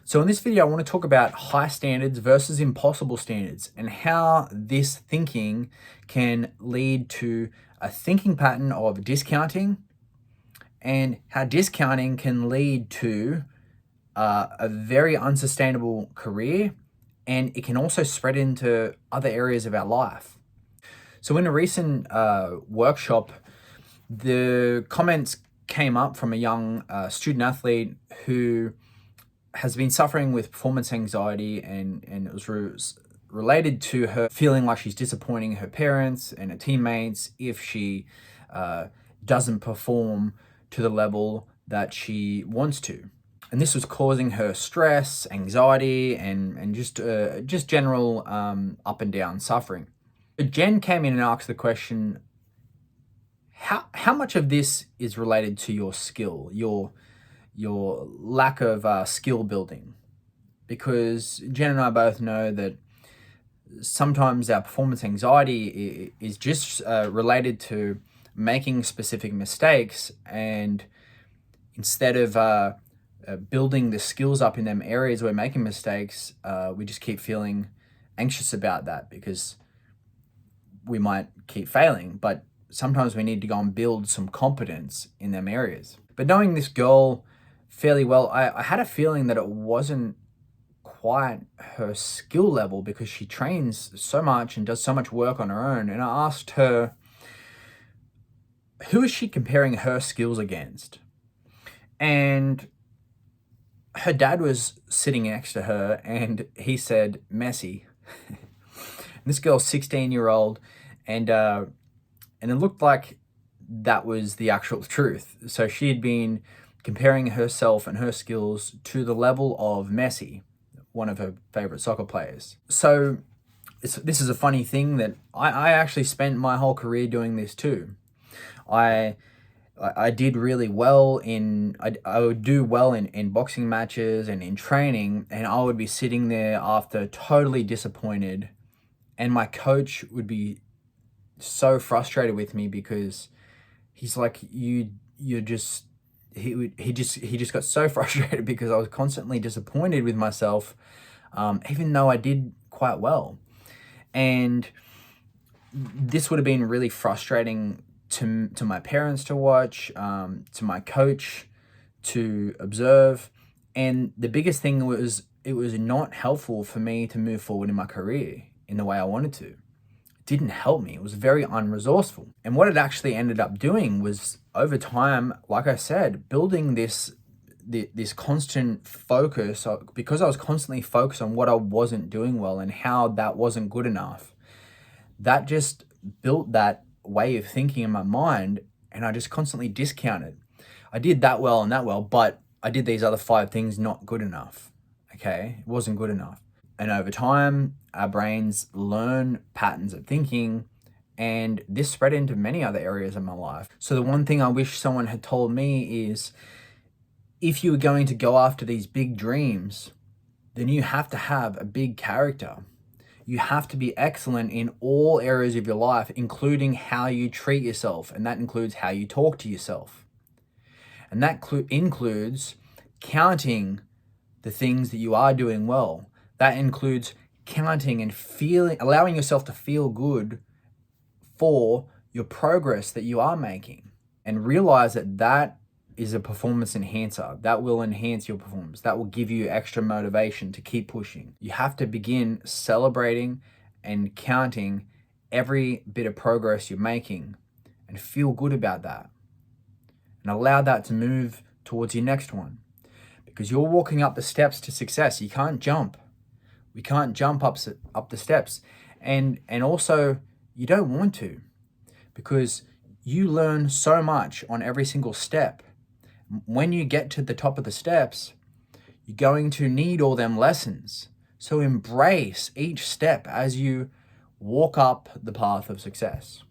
So in this video, I want to talk about high standards versus impossible standards and how this thinking can lead to a thinking pattern of discounting and how discounting can lead to a very unsustainable career, and it can also spread into other areas of our life. So in a recent workshop, the comments came up from a young student athlete who has been suffering with performance anxiety, and it was related to her feeling like she's disappointing her parents and her teammates if she doesn't perform to the level that she wants to. And this was causing her stress, anxiety, and just general up and down suffering. Jen came in and asked the question, how much of this is related to your skill, your lack of skill building? Because Jen and I both know that sometimes our performance anxiety is just related to making specific mistakes, and instead of building the skills up in them areas where we're making mistakes, we just keep feeling anxious about that because we might keep failing. But sometimes we need to go and build some competence in them areas. But knowing this girl fairly well, I had a feeling that it wasn't quite her skill level because she trains so much and does so much work on her own. And I asked her, who is she comparing her skills against? And her dad was sitting next to her and he said, Messi. This girl's 16-year-old, and it looked like that was the actual truth. So she had been comparing herself and her skills to the level of Messi, one of her favorite soccer players. So this is a funny thing that I actually spent my whole career doing this too. I did really well I would do well in boxing matches and in training, and I would be sitting there after totally disappointed, and my coach would be so frustrated with me because he's like, he just got so frustrated because I was constantly disappointed with myself, even though I did quite well. And this would have been really frustrating to my parents to watch, to my coach to observe. And the biggest thing was, it was not helpful for me to move forward in my career in the way I wanted to. It didn't help me. It was very unresourceful. And what it actually ended up doing was, over time, like I said, building this constant focus, because I was constantly focused on what I wasn't doing well and how that wasn't good enough. That just built that way of thinking in my mind, and I just constantly discounted. I did that well and that well, but I did these other 5 things not good enough. Okay, it wasn't good enough. And over time, our brains learn patterns of thinking, and this spread into many other areas of my life. So the one thing I wish someone had told me is, if you were going to go after these big dreams, then you have to have a big character. You have to be excellent in all areas of your life, including how you treat yourself. And that includes how you talk to yourself. And that includes counting the things that you are doing well. That includes counting and allowing yourself to feel good for your progress that you are making. And realize that is a performance enhancer. That will enhance your performance. That will give you extra motivation to keep pushing. You have to begin celebrating and counting every bit of progress you're making and feel good about that. And allow that to move towards your next one. Because you're walking up the steps to success. You can't jump. We can't jump up the steps. And also, you don't want to. Because you learn so much on every single step. When you get to the top of the steps, you're going to need all them lessons. So embrace each step as you walk up the path of success.